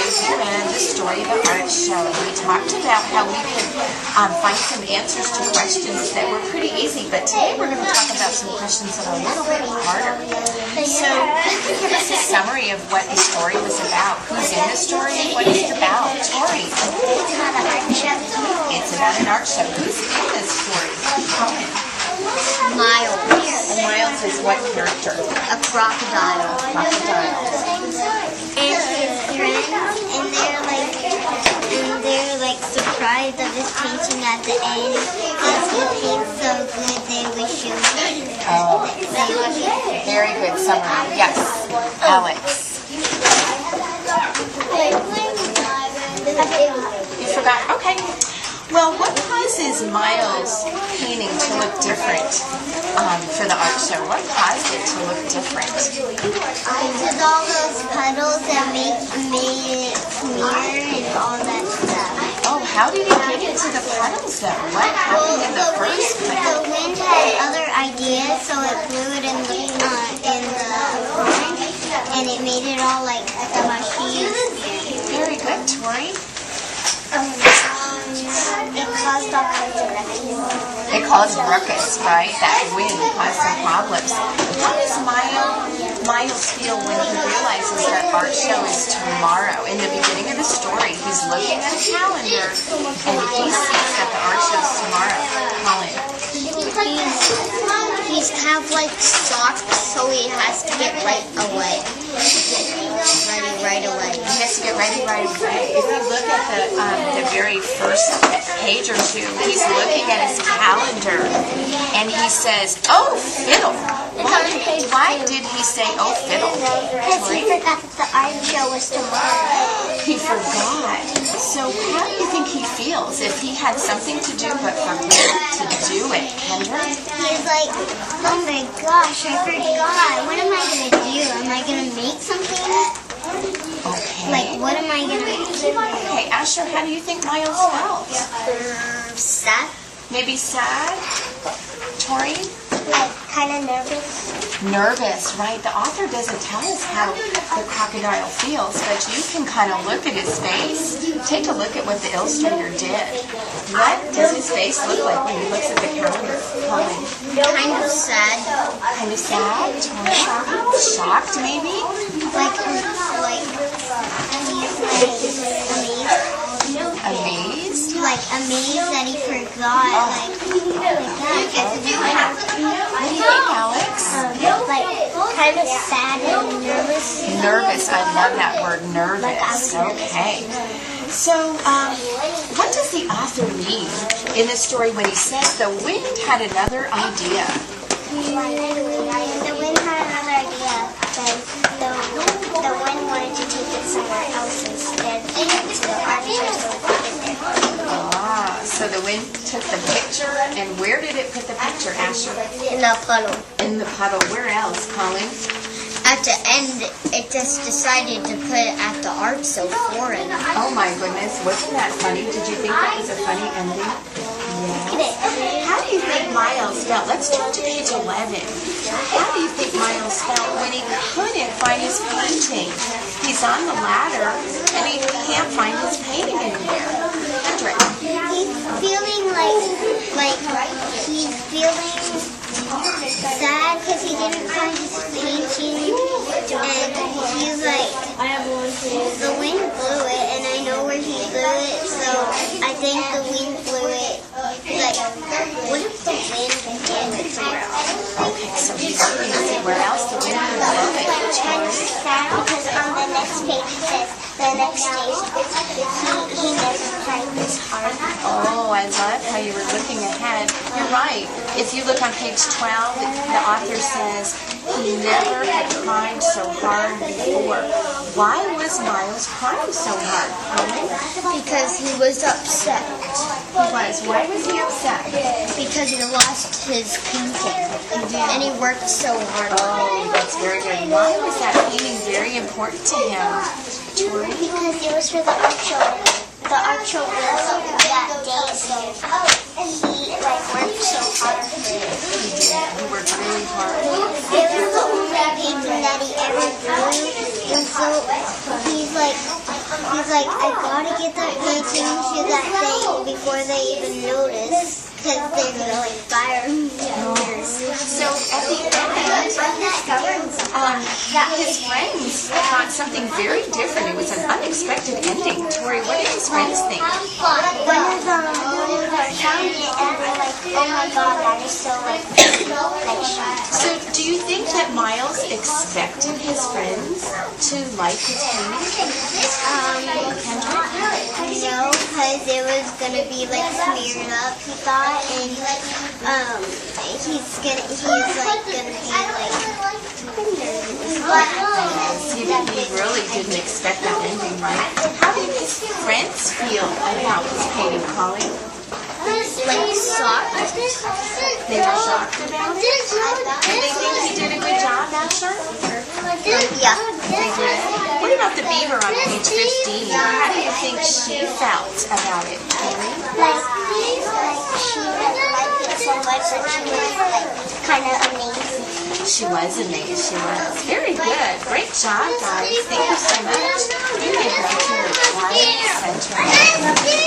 yesterday we read the story of the art show. We talked about how we could find some answers to questions that were pretty easy, but today we're going to talk about some questions that are a little bit harder. So can you give us a summary of what the story was about? Who's in the story and what is it about? Tori. It's about an art show. It's about an art show. Who's in this story? Miles. And Miles is what character? A crocodile. Crocodile. And his friends, and they're like surprised of his painting at the end because he paints so good they wish he was. Oh, very good summary. Yes, Alex. You forgot? Okay. Well, what causes Miles' painting to look different for the art show? What caused it to look different? Because all those puddles that made it smear and all that stuff. Oh, how did he get into the puddles though? What happened in the first place? The wind had other ideas, so it blew it in the pond, and it made it all like mushy. Very good, Tori. It caused all kinds of ruckus. It caused ruckus, right? That wind caused some problems. How does Miles feel when he realizes that art show is tomorrow? In the beginning of the story, he's looking at a calendar and he sees that the art show is tomorrow. Colin. He's kind of like shocked, so he has to get right away. Right away. He has to get ready right away. If you look at the very first page or two, he's looking at his calendar and he says, "Oh, fiddle." Why did he say, "Oh, fiddle"? Because he forgot that the art show was tomorrow. He forgot. So how do you think he feels if he had something to do but forgot to do it, Kendra? He's like, oh my gosh, I forgot. What am I going to do? Am I going to make something? Okay. Like, what am I going to make? Okay, Asher, how do you think Miles felt? Sad. Maybe sad? Tori? Like, kind of nervous. Nervous, right? The author doesn't tell us how the crocodile feels, but you can kind of look at his face. Take a look at what the illustrator did. What does his face look like when he looks at the calendar? Colin? Kind of sad. Kind of sad? Shocked, maybe? Like he's amazed. Amazed? Like amazed that he forgot. What do you think, Alex? Like kind of sad and nervous. Nervous. I love that word, nervous. Okay. So, what does the author mean in this story when he says the wind had another idea? The wind had another idea. The wind wanted to take it somewhere else instead to the art show. So the wind took the picture, and where did it put the picture, Asher? In the puddle. In the puddle. Where else, Colin? At the end, it just decided to put it at the art show for it. Oh my goodness, wasn't that funny? Did you think that was a funny ending? Yes. How do you think Miles felt? Let's turn to page 11. How do you think Miles felt when he couldn't find his painting? He's on the ladder, and he can't find his painting anywhere. Hendrik. He's feeling he's feeling sad because he didn't find his painting, and he's like, the wind blew it, and I know where he blew it, so I think the wind blew it. Like, what if the wind blew it somewhere else? Okay, so he's looking to see where else the wind could blow it. Like, kind of sad because on the next page it says, the next day, he never tried this hard. Oh, I love how you were looking ahead. You're right. If you look on page 12, the author says he never had cried so hard before. Why was Miles crying so hard? Because he was upset. He was. Why was he upset? Because he lost his painting. And he worked so hard. Oh, that's very good. Why was that painting very important to him? Tori? Because it was for the art show. The art show was that day, so he worked so hard for it. He did. He worked really hard. It was the only painting that he ever drew, and so he's like, he's like, I gotta get that painting to that thing before they even notice, because they're gonna like fire me. So at the end, his friends thought something very different. It was an unexpected ending. Tori, what did his friends think? One of them found it and they're like, oh my god, that is so like shocked. So do you think that Miles expected his friends to like his painting? No, because it was gonna be like smeared up, he thought, and he's like gonna be like. He really didn't expect that ending, right? How did his friends feel about his painting, Colleen? Like shocked. They were shocked about it? Did they think he did a good job, Asher? Yeah. They did. What about the beaver on page 15? How do you think she felt about it, Colleen? Like she didn't like it so much, but she was like kind of amazed. She was amazed. She was. Very good. Great job, guys. Thank you so much. You did go to the quiet center.